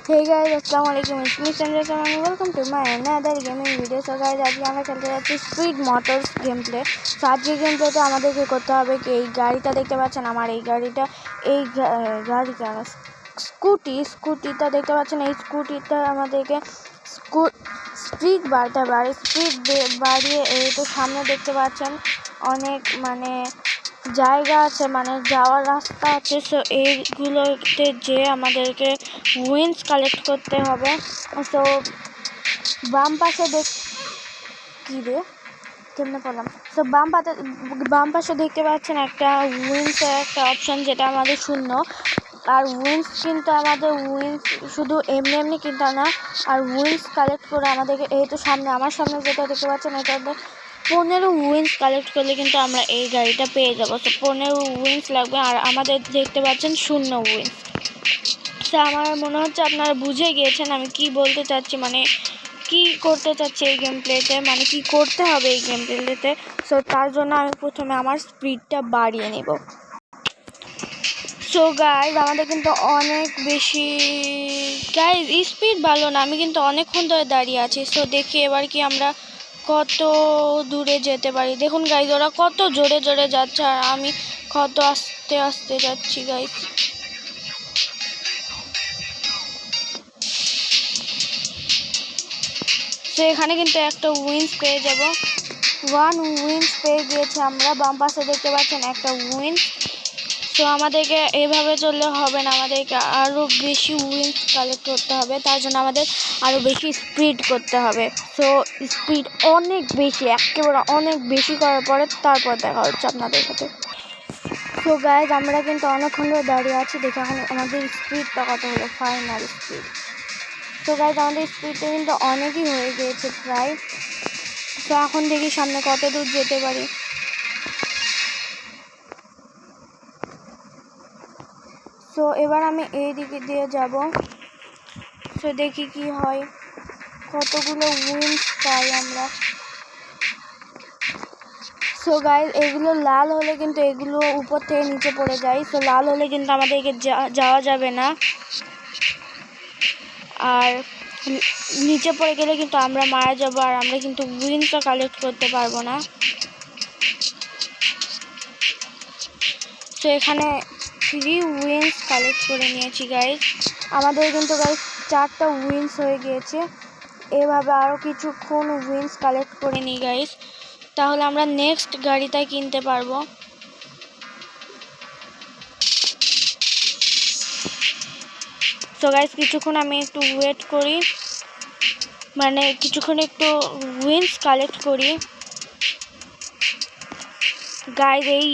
Hey guys, Assalamualaikum. It's me Sanjay Saman. Welcome to my another gaming video. So guys, আজকে আমরা খেলতে যাচ্ছি speed motors game play. তো আজকে game প্লেতে আমাদেরকে করতে হবে কি, এই গাড়িটা দেখতে পাচ্ছেন, আমার এই গাড়িটা, এই গাড়িটা স্কুটিটা দেখতে পাচ্ছেন। এই স্কুটিটা আমাদেরকে স্পিড বাড়াতে হবে, আর স্পিড বাড়িয়ে এই তো সামনে দেখতে পাচ্ছেন অনেক জায়গা আছে, যাওয়ার রাস্তা আছে। সো এইগুলোতে যে আমাদেরকে উইন্স কালেক্ট করতে হবে। সো বাম পাশে কেমনে করলাম। সো বাম পাশে দেখতে পাচ্ছেন একটা উইন্সের একটা অপশান, যেটা আমাদের শূন্য। আর উইন্স কিন্তু আমাদের শুধু এমনি কিন্তু না, আর উইন্স কালেক্ট করে আমাদেরকে এই তো আমার সামনে যেটা দেখতে পাচ্ছেন, এটাতে 15 উইন্স কালেক্ট করলে কিন্তু আমরা এই গাড়িটা পেয়ে যাবো। তো 15 উইন্স লাগবে, আর আমাদের দেখতে পাচ্ছেন 0 উইন্স। তো আমার মনে হচ্ছে আপনারা বুঝে গিয়েছেন আমি কি বলতে চাচ্ছি, কি করতে চাচ্ছি এই গেম প্লেতে, কি করতে হবে এই গেম প্লেতে। সো তার জন্য আমি প্রথমে আমার স্পিডটা বাড়িয়ে নেব। সো গাইজ, আমাদের কিন্তু অনেক বেশি গাইজ স্পিড ভালো না, আমি কিন্তু অনেকক্ষণ ধরে দাঁড়িয়ে আছি। সো দেখি এবার কি আমরা কত দূরে যেতে পারি। দেখুন গাইজ, ওরা কত জোরে জোরে যাচ্ছে আর আমি কত আস্তে আস্তে যাচ্ছি গাইজ। তো এখানে কিন্তু একটা উইন্স পেয়ে যাব, 1 উইন্স পেয়ে গিয়েছে আমরা। বাম পাশে দেখতে পাচ্ছেন একটা উইন্স। তো আমাদেরকে এভাবে চললে হবে না, আমাদেরকে আরও বেশি উইন্স কালেক্ট করতে হবে। তার জন্য আমাদের আরও বেশি স্পিড করতে হবে। সো স্পিড অনেক বেশি, একেবারে অনেক বেশি করার পরে তারপর দেখা হচ্ছে আপনাদের সাথে। তো গাইজ, আমরা কিন্তু অনেকক্ষণ ধরে দাঁড়িয়ে আছি। দেখে এখন আমাদের স্পিডটা কত হলো, ফাইনাল স্পিড। তো গাইজ, আমাদের স্পিডটা কিন্তু অনেকই হয়ে গিয়েছে প্রায়। তো এখন দেখি সামনে কত দূর যেতে পারি। সো এবার আমি এই দিকে দিয়ে যাব। সো দেখি কি হয়, কতগুলো উইন্স পাই আমরা। সো গাইজ, এগুলো লাল হলে কিন্তু এগুলো উপর থেকে নিচে পড়ে যায়। সো লাল হলে কিন্তু আমাদেরকে যাওয়া যাবে না, আর নিচে পড়ে গেলে কিন্তু আমরা মারা যাবো, আর আমরা কিন্তু উইন্সও কালেক্ট করতে পারবো না। তো এখানে 3 উইন্স কালেক্ট করে নিয়েছি গাইজ। আমাদের কিন্তু গাইজ 4টা উইন্স হয়ে গিয়েছে। এভাবে আরও কিছুক্ষণ উইন্স কালেক্ট করে নিই গাইজ, তাহলে আমরা নেক্সট গাড়িটা কিনতে পারবো। তো গাইজ, কিছুক্ষণ আমি একটু ওয়েট করি, কিছুক্ষণ একটু উইন্স কালেক্ট করি। গাইজ, এই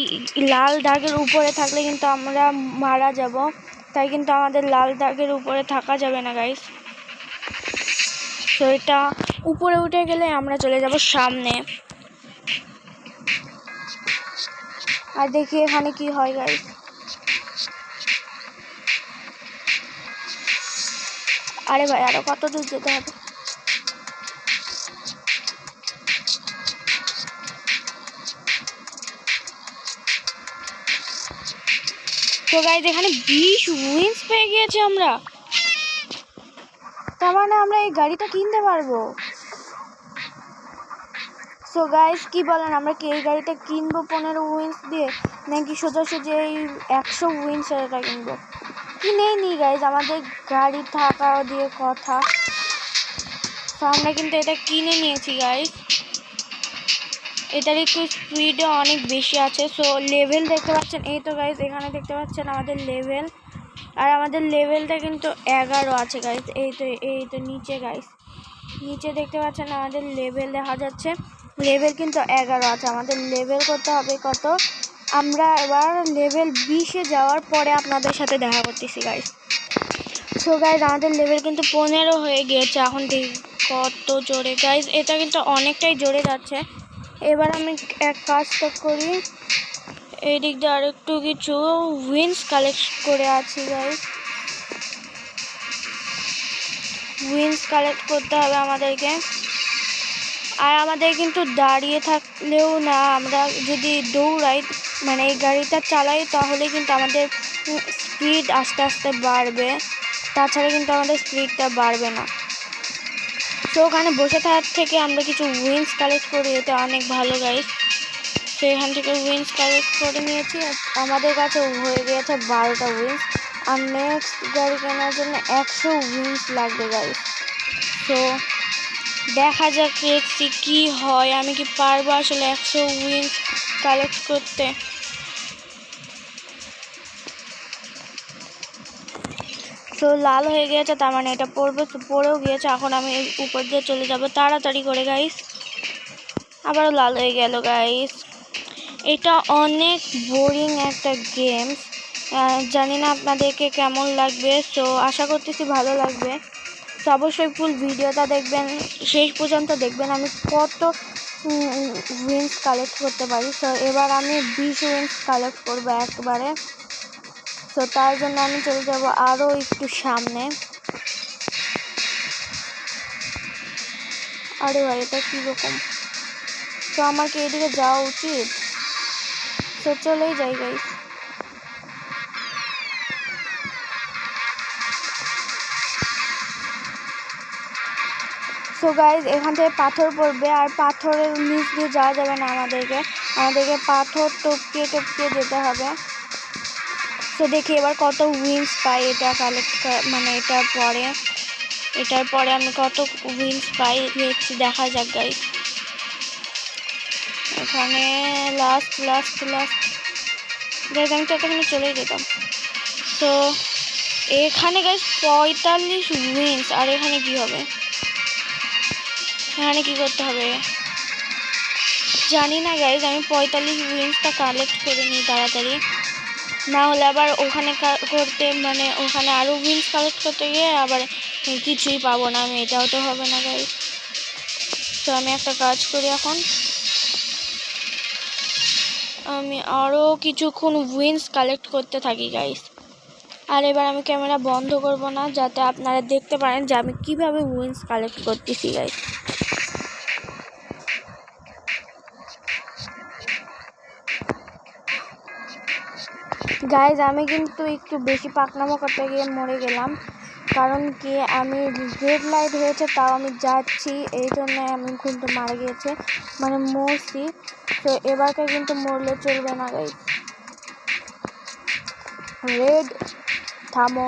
লাল দাগের উপরে থাকলে কিন্তু আমরা মারা যাব, তাই কিন্তু আমাদের লাল দাগের উপরে থাকা যাবে না গাইজ। তো এটা উপরে উঠে গেলে আমরা চলে যাব সামনে, আর দেখি এখানে কি হয় গাইজ। আরে ভাই, আরো কত দূর যেতে হবে। তো গাইজ, এখানে 20 উইন্স পেয়ে গিয়েছি আমরা। তার মানে আমরা এই গাড়িটা কিনতে পারবো। সো গাইজ, কি বলেন, আমরা কি এই গাড়িটা কিনবো 15 উইন্স দিয়ে, নাকি সোজাসুজি এই 100 উইন্সের এটা কিনবো? কিনেই নি গাইজ, আমাদের গাড়ি থাকা দিয়ে কথা। তো আমরা কিন্তু এটা কিনে নিয়েছি গাইজ। এটার একটু স্পিডও অনেক বেশি আছে। সো লেভেল দেখতে পাচ্ছেন, এই তো গাইজ, এখানে দেখতে পাচ্ছেন আমাদের লেভেল, আর আমাদের লেভেলটা কিন্তু 11 আছে গাইজ। এই তো নিচে গাইজ, নিচে দেখতে পাচ্ছেন আমাদের লেভেল দেখা যাচ্ছে, লেভেল কিন্তু 11 আছে। আমাদের লেভেল করতে হবে কত, আমরা এবার লেভেল 20-এ যাওয়ার পরে আপনাদের সাথে দেখা করতেছি গাইজ। সো গাইজ, আমাদের লেভেল কিন্তু 15 হয়ে গিয়েছে। এখন দেখি কত জোরে গাইজ, এটা কিন্তু অনেকটাই জোরে যাচ্ছে। এবার আমি এক কাজটা করি, এই দিক দিয়ে আর একটু কিছু উইন্স কালেক্ট করে আছি গাইজ। উইন্স কালেক্ট করতে হবে আমাদেরকে, আর আমাদের কিন্তু দাঁড়িয়ে থাকলেও না, আমরা যদি দৌড়াই, এই গাড়িটা চালাই, তাহলে কিন্তু আমাদের স্পিড আস্তে আস্তে বাড়বে। তাছাড়া কিন্তু আমাদের স্পিডটা বাড়বে না। তো ওখানে বসে থাকার থেকে আমরা কিছু উইন্স কালেক্ট করি, এটা অনেক ভালো গাইস। তো এখান থেকে উইন্স কালেক্ট করে নিয়েছি, আমাদের কাছে হয়ে গিয়েছে 12টা উইন্স। আর নেক্সট গাড়ি কেনার জন্য 100 উইন্স লাগবে গাইস। তো দেখা যাক দেখছি কি হয়, আমি কি পারবো আসলে 100 উইন্স কালেক্ট করতে। তো লাল হয়ে গিয়েছে, তার মানে এটা পড়বে, তো পড়েও গিয়েছে। এখন আমি উপর দিয়ে চলে যাব তাড়াতাড়ি করে গাইস। আবারও লাল হয়ে গেল গাইস। এটা অনেক বোরিং একটা গেম, জানি না আপনাদেরকে কেমন লাগবে। সো আশা করতেছি ভালো লাগবে। তো অবশ্যই ফুল ভিডিওটা দেখবেন, শেষ পর্যন্ত দেখবেন আমি কত উইন্স কালেক্ট করতে পারি। সো এবার আমি 20 উইন্স কালেক্ট করবো একবারে। তো তার জন্য আমি চলে যাব আরও একটু সামনে। আরে ভাই এটা কীরকম, তো আমার কি এদিকে যাওয়া উচিত? তো চলেই যাই গাইস। সো গাইজ এখান থেকে পাথর পড়বে, আর পাথরের নিচ দিয়ে যাওয়া যাবে না, আমাদেরকে পাথর টপকিয়ে টপকিয়ে যেতে হবে। তো দেখি এবার কত উইন্স পাই এটা কালেক্ট, মানে এটার পরে আমি কত উইন্স পাই দেখছি, দেখা যাক গাইজ। এখানে লাস্ট গাইজ, আমি তো এখানে চলেই যেতাম। তো এখানে গাইজ 45 উইন্স, আর এখানে কি হবে, এখানে কি করতে হবে জানি না গাইজ। আমি 45 উইন্সটা কালেক্ট করে নিই তাড়াতাড়ি, না হলে আবার ওখানে করতে, মানে ওখানে আরও উইন্স কালেক্ট করতে গিয়ে আবার কিছুই পাবো না আমি, এটাও তো হবে না গাইজ। তো আমি একটা কাজ করি, এখন আমি আরও কিছুক্ষণ উইন্স কালেক্ট করতে থাকি গাইজ। আর এবার আমি ক্যামেরা বন্ধ করব না, যাতে আপনারা দেখতে পারেন যে আমি কিভাবে উইন্স কালেক্ট করতেছি গাইজ। গাইজ আমি কিন্তু একটু বেশি পাকনামো করতে গিয়ে মরে গেলাম, কারণ কি আমি রেড লাইট হয়েছে তাও আমি যাচ্ছি, এই জন্য আমি কিন্তু মারা গিয়েছে, মানে মরছি। তো এবারকে কিন্তু মরলে চলবে না গাইজ। রেড থামো,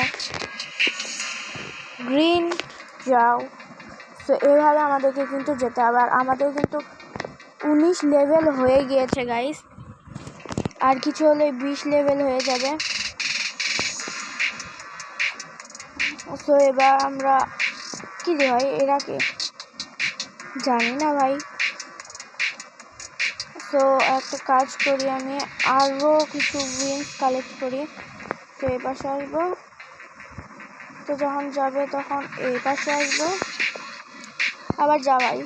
গ্রিন যাও। তো এভাবে আমাদেরকে কিন্তু যেতে হবে, আর আমাদের কিন্তু 19 লেভেল হয়ে গিয়েছে গাইজ, আর কিছু হলে 20 লেভেল হয়ে যাবে। তো এবার আমরা কি রে ভাই, এরা কে জানি না ভাই। তো একটা কাজ করি, আমি আরও কিছু উইন্স কালেক্ট করি। তো এই পাশে আসবো, তো যখন যাবে তখন এই পাশে আসবো, আবার যাবাই।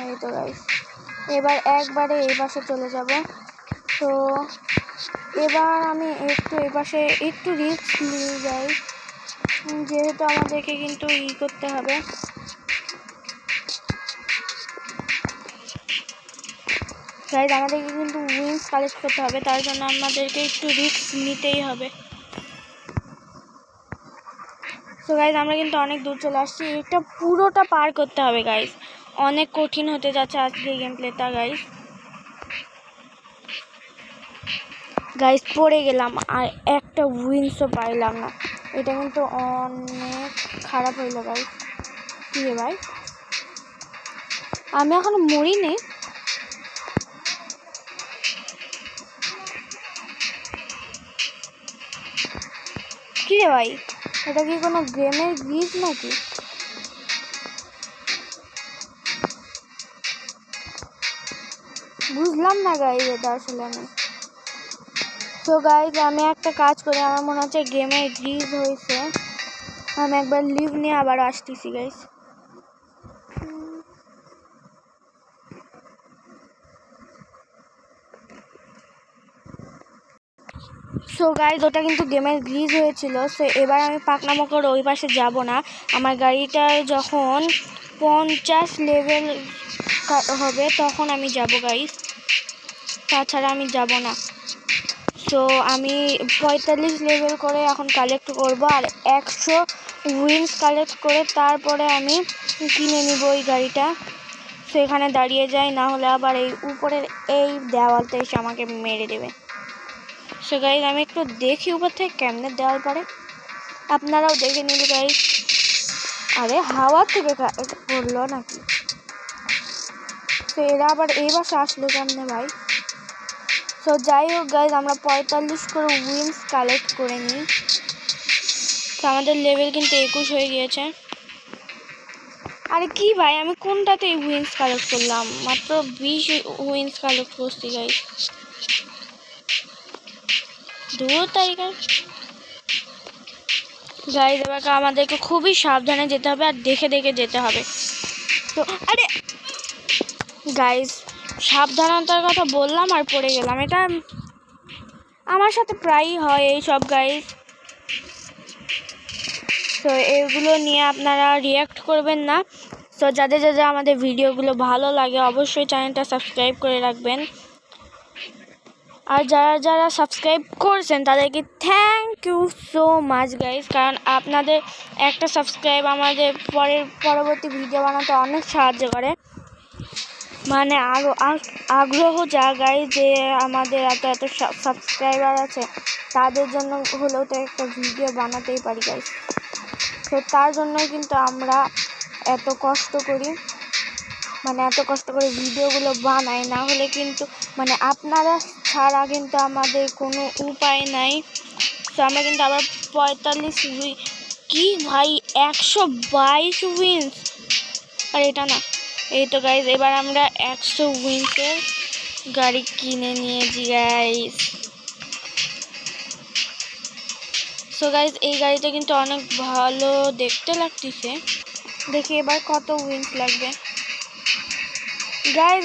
এই তো গাইস, এবার একবারে এই পাশে চলে যাব। তো এবার আমি একটু এই পাশে একটু রিস্ক নিয়ে যাই, যেহেতু আমাদেরকে কিন্তু করতে হবে। গাইজ আমাদেরকে কিন্তু উইন্স কালেক্ট করতে হবে, তার জন্য আমাদেরকে একটু রিস্ক নিতেই হবে। তো গাইজ আমরা কিন্তু অনেক দূর চলে আসছি, এটা পুরোটা পার করতে হবে গাইজ, অনেক কঠিন হতে যাচ্ছে আজকে গেম প্লেটা গাইজ। গাইজ পড়ে গেলাম আর একটা উইন্সও পাইলাম না, এটা কিন্তু অনেক খারাপ হইলো গাইজ। কি রে ভাই, আমি এখনো মরিনি। কি রে ভাই, এটা কি কোনো গেমের গ্লিচ নাকি? বুঝলাম না গাইজ এটা আসলে আমি। তো গাইজ আমি একটা কাজ করি, আমার মনে হচ্ছে গেমের গ্লিচ হয়েছে, আমি একবার লিভ নিয়ে আবার আসতেছি গাইজ। সো গাইজ ওটা কিন্তু গেমের গ্লিচ হয়েছিল। সো এবার আমি পাকনামো করে ওই পাশে যাব না, আমার গাড়িটায় যখন 50 লেভেল হবে তখন আমি যাব গাইজ, তাছাড়া আমি যাব না। সো আমি 45 লেভেল করে এখন কালেক্ট করব, আর 100 উইন্স কালেক্ট করে তারপরে আমি কিনে নিব ওই গাড়িটা। সো এখানে দাঁড়িয়ে যাই, না হলে আবার এই উপরের এই দেওয়ালতে এসে আমাকে মেরে দেবে। সো গাইজ আমি একটু দেখি উপর থেকে কেমনে দেওয়াল পারে, আপনারাও দেখে নিলে গাইজ। আরে হাওয়া থেকে পড়লো নাকি? তো এরা আবার এই বাসা আসলো কেমনে ভাই? সো যাই হোক গাইজ, আমরা 45 করে উইন্স কালেক্ট করে নিই। তো আমাদের লেভেল কিন্তু 21 হয়ে গিয়েছে। আরে কি ভাই, আমি কোনটাতে উইন্স কালেক্ট করলাম? মাত্র 20 উইন্স কালেক্ট করছি গাইজ। 2 তারিখের গাইজ, এবার আমাদেরকে খুবই সাবধানে যেতে হবে আর দেখে দেখে যেতে হবে। তো আরে গাইজ, সাবধানতার কথা বললাম আর পড়ে গেলাম। এটা আমার সাথে প্রায়ই হয় এই সব গাইজ। তো এগুলো নিয়ে আপনারা রিঅ্যাক্ট করবেন না। তো যাদের যাদের আমাদের ভিডিওগুলো ভালো লাগে অবশ্যই চ্যানেলটা সাবস্ক্রাইব করে রাখবেন। আর যারা যারা সাবস্ক্রাইব করছেন তাদেরকে thank you so much guys, কারণ আপনাদের একটা সাবস্ক্রাইব আমাদের পরবর্তী ভিডিও বানাতে অনেক সাহায্য করে। মানে আরও আগ্রহ জাগায় যে আমাদের এত এত সাবস্ক্রাইবার আছে, তাদের জন্য হলেও তো একটা ভিডিও বানাতেই পারি গাইজ। তো তার জন্যই কিন্তু আমরা এত কষ্ট করি, মানে এত কষ্ট করে ভিডিওগুলো বানাই, না হলে কিন্তু মানে আপনারা ছাড়া কিন্তু আমাদের কোনো উপায় নাই। তো আমরা কিন্তু আবার 45 কি ভাই 122 উইন্স, আর এটা না, এই তো গাইজ এবার আমরা 100 উইন্সের গাড়ি কিনে নিয়েছি গাইজ। সো গাইজ এই গাড়িটা কিন্তু অনেক ভালো দেখতে লাগতেছে। দেখি এবার কত উইন্স লাগবে গাইজ।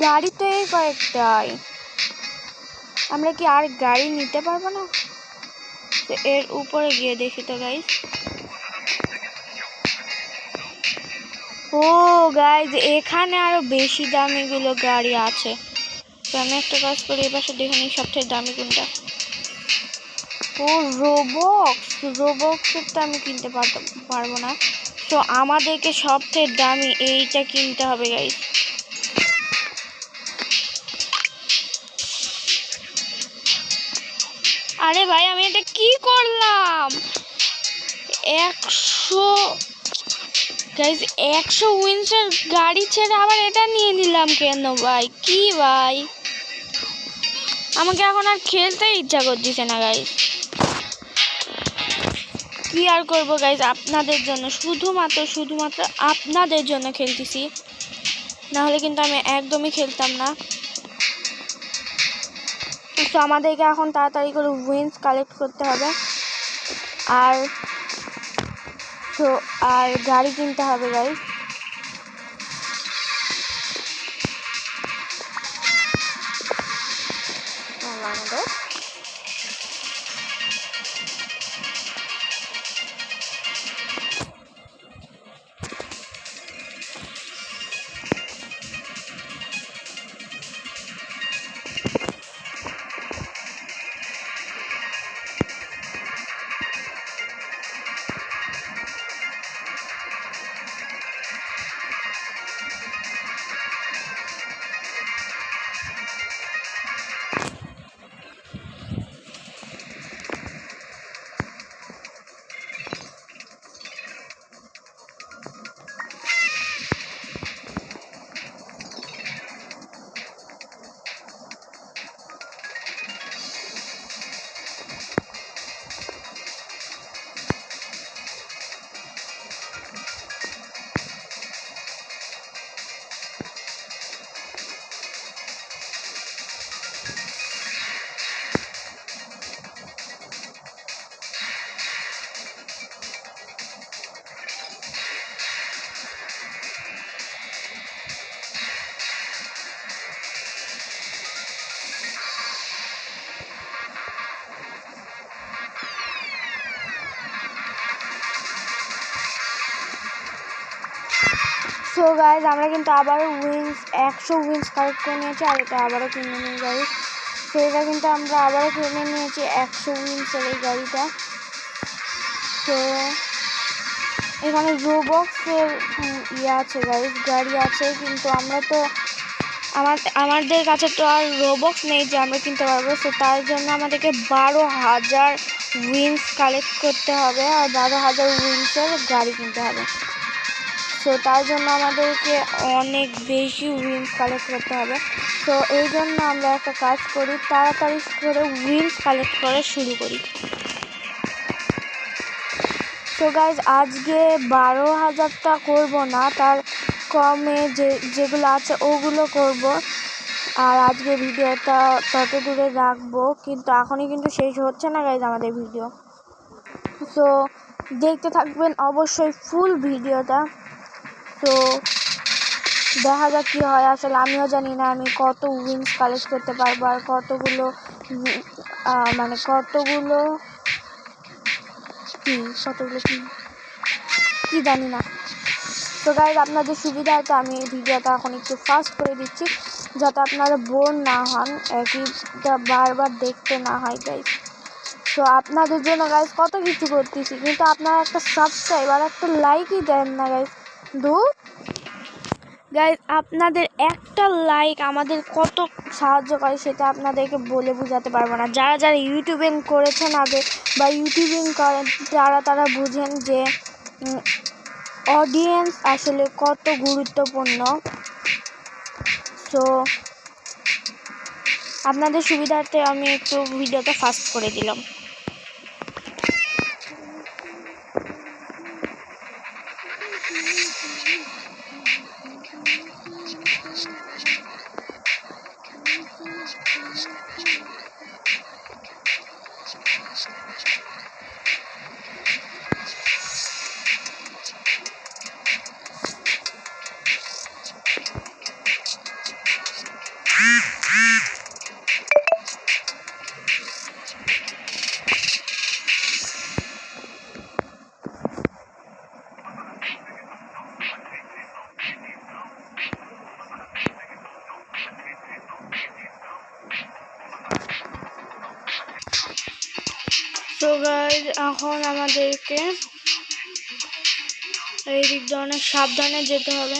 গাড়ি তো এই কয়েকটাই, আমরা কি আর গাড়ি নিতে পারবো না? তো এর উপরে গিয়ে দেখি তো গাইজ। ও গাইজ এখানে আরো বেশি দামিগুলো গাড়ি আছে। তো আমি একটা কাজ করি, এবার দেখে নিই সবথেকে দামি কোনটা। ও রোবক্সের তো আমি কিনতে পারবো না। তো আমাদেরকে সবথেকে দামি এইটা কিনতে হবে গাইজ। আরে ভাই আমি এটা কি করলাম? 100 গাইজ 100 উইন্সের গাড়ি ছেড়ে আবার এটা নিয়ে নিলাম কেন ভাই? কি ভাই, আমাকে এখন আর খেলতে ইচ্ছা করতেছে না গাইজ। কি আর করবো গাইজ, আপনাদের জন্য শুধুমাত্র আপনাদের জন্য খেলতেছি, না হলে কিন্তু আমি একদমই খেলতাম না। তো আমাদেরকে এখন তাড়াতাড়ি করে উইন্স কালেক্ট করতে হবে, আর গাড়ি কিনতে হবে গাইজ। সো গাইজ আমরা কিন্তু আবারও 100 উইন্স কালেক্ট করে নিয়েছি, আর এটা আবারও কিনে নিই গাইজ। তো এটা কিন্তু আমরা আবারও কিনে নিয়েছি 100 উইন্সের এই গাড়িটা। তো এখানে রোবক্সের আছে গাইস, গাড়ি আছে, কিন্তু আমরা তো আমাদের কাছে তো আর রোবক্স নেই যে আমরা কিনতে পারবো। তো তার জন্য আমাদেরকে 12,000 উইন্স কালেক্ট করতে হবে আর 12,000 উইন্সের গাড়ি কিনতে হবে। তো তার জন্য আমাদেরকে অনেক বেশি উইন্স কালেক্ট করতে হবে। তো এই জন্য আমরা একটা কাজ করি, তাড়াতাড়ি করে উইন্স কালেক্ট করা শুরু করি। তো গাইজ আজকে 12,000টা করবো না, তার কমে যেগুলো আছে ওগুলো করব। আর আজকে ভিডিওটা তত দূরে রাখবো, কিন্তু এখনই কিন্তু শেষ হচ্ছে না গাইজ আমাদের ভিডিও। তো দেখতে থাকবেন অবশ্যই ফুল ভিডিওটা। তো দেখা যাক কী হয়। আসলে আমিও জানি না আমি কত উইন্স কালেক্ট করতে পারবো আর কতগুলো কি জানি না। তো গাইজ আপনাদের সুবিধার্থে আমি এই ভিডিওটা এখন একটু ফাস্ট করে দিচ্ছি, যাতে আপনারা বোর না হন, একইটা বারবার দেখতে না হয় গাইজ। তো আপনাদের জন্য গাইজ কত কিছু করতেছি, কিন্তু আপনারা একটা সাবস্ক্রাইব আর একটা লাইকই দেন না গাইজ। গাইজ আপনাদের একটা লাইক আমাদের কত সাহায্য করে সেটা আপনাদেরকে বলে বোঝাতে পারবো না। যারা যারা ইউটিউবিং করেছেন আগে বা ইউটিউবিং করেন তারা বুঝেন যে অডিয়েন্স আসলে কত গুরুত্বপূর্ণ। তো আপনাদের সুবিধার্থে আমি একটু ভিডিওটা ফাস্ট করে দিলাম। তো গাইজ এখন আমাদেরকে এই দিক দিয়ে অনেক সাবধানে যেতে হবে।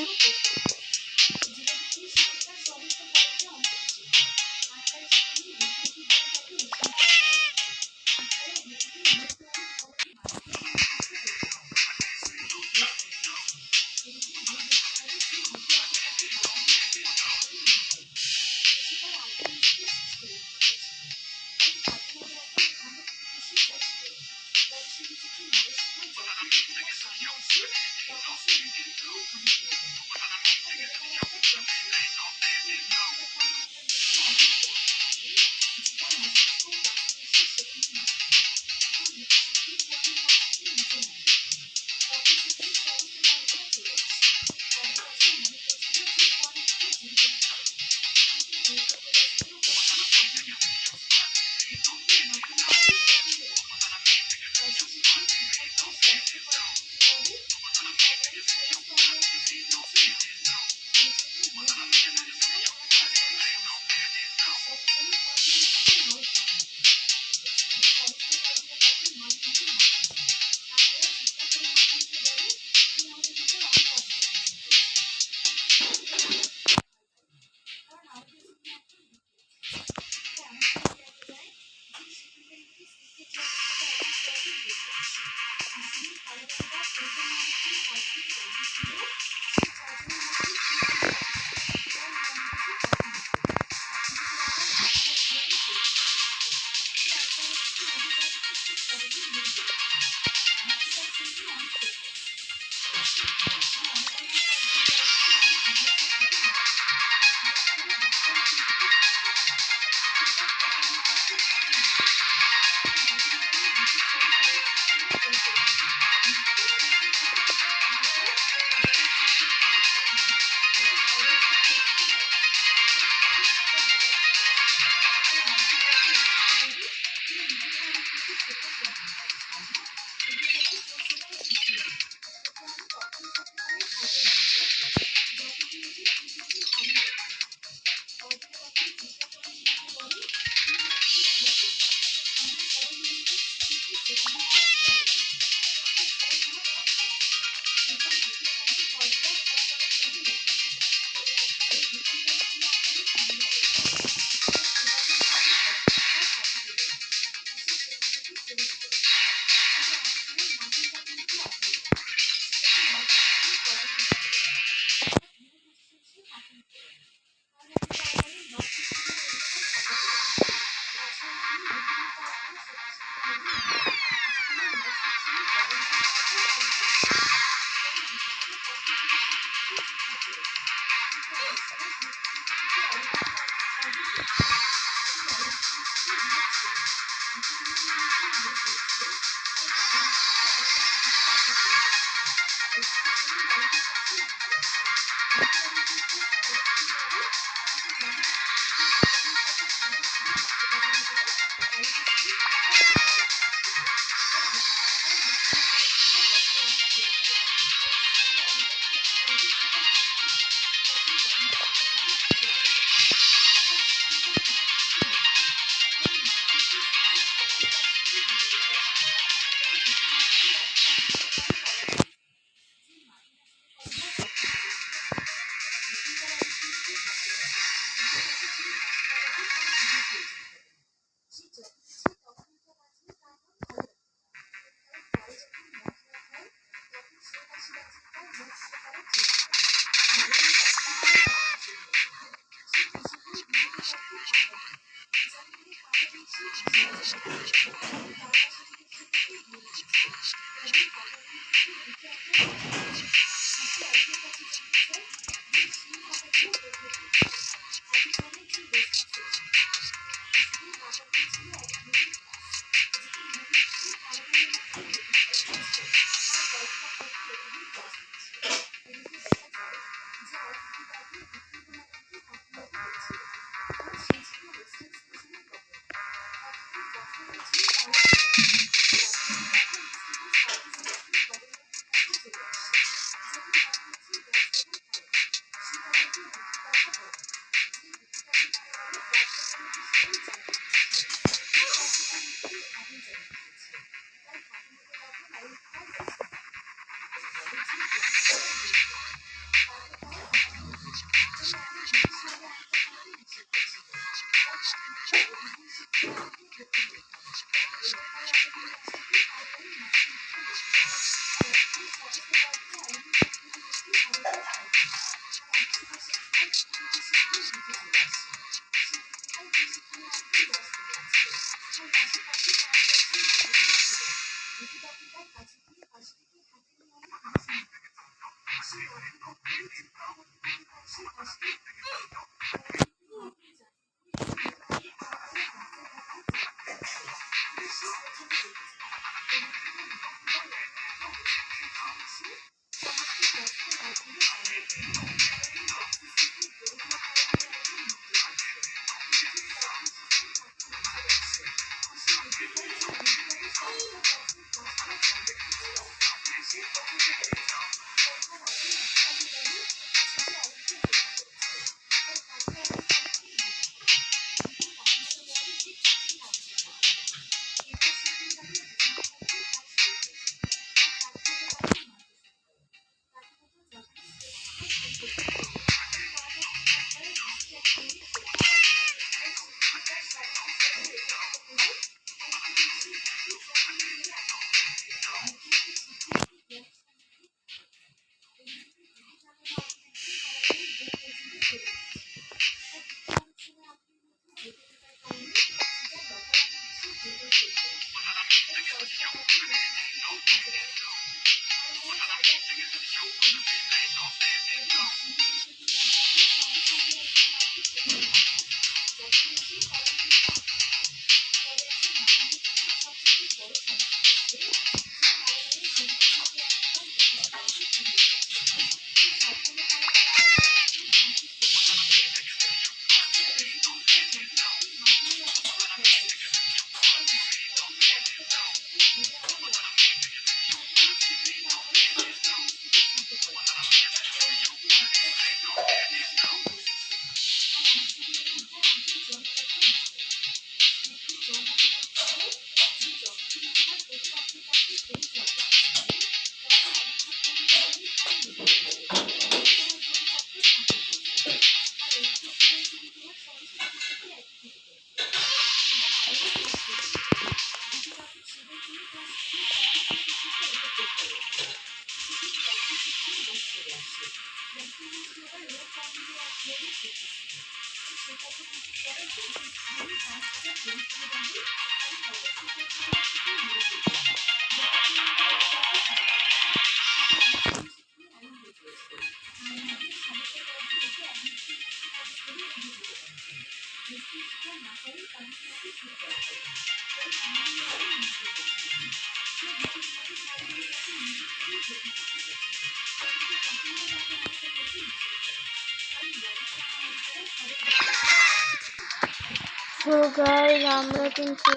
তো গাইস আমরা কিন্তু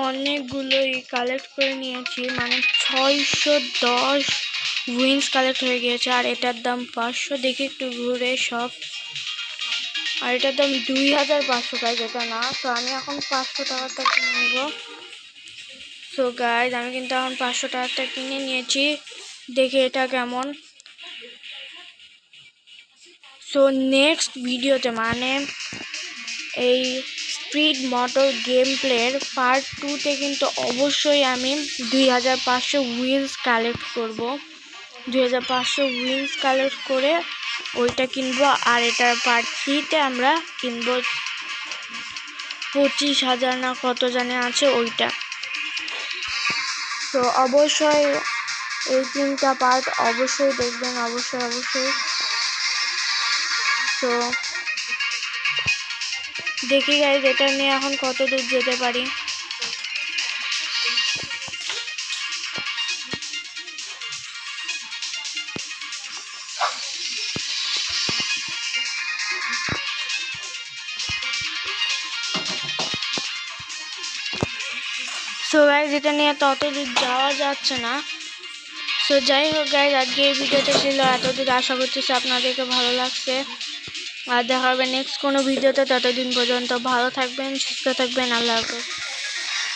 অনেকগুলোই কালেক্ট করে নিয়েছি, মানে 610 উইন্স কালেক্ট হয়ে গিয়েছে, আর এটার দাম 500। দেখি একটু ঘুরে সব। আর এটা দাম 2500 গাইজ, এটা না। তো আমি এখন 500 টাকাটা কিনে নেব। সো গাইজ আমি কিন্তু এখন 500 টাকাটা কিনে নিয়েছি, দেখি এটা কেমন। সো নেক্সট ভিডিওতে মানে এই স্পিড মোটর গেম প্লের পার্ট 2তে কিন্তু অবশ্যই আমি 2500 হুইলস কালেক্ট করব। 2500 হুইলস কালেক্ট করে ওইটা কিনবো। আর এটার পার্ট 3তে আমরা কিনবো 25,000 না কত জানে আছে ওইটা। তো অবশ্যই এই 3টা পার্ট অবশ্যই দেখবেন, অবশ্যই। তো দেখি গাইজ এটা নিয়ে এখন কত দূর যেতে পারি। সো গাইজ এটা নিয়ে তত দূর যাওয়া যাচ্ছে না। সো যাই হোক গাইজ আজকে এই ভিডিওটা ছিল এতদূর। আশা করতেছি আপনাদেরকে ভালো লাগছে। আর দেখা হবে নেক্সট কোনো ভিডিওতে। ততদিন পর্যন্ত ভালো থাকবেন, সুস্থ থাকবেন। আল্লাহ হাফেজ।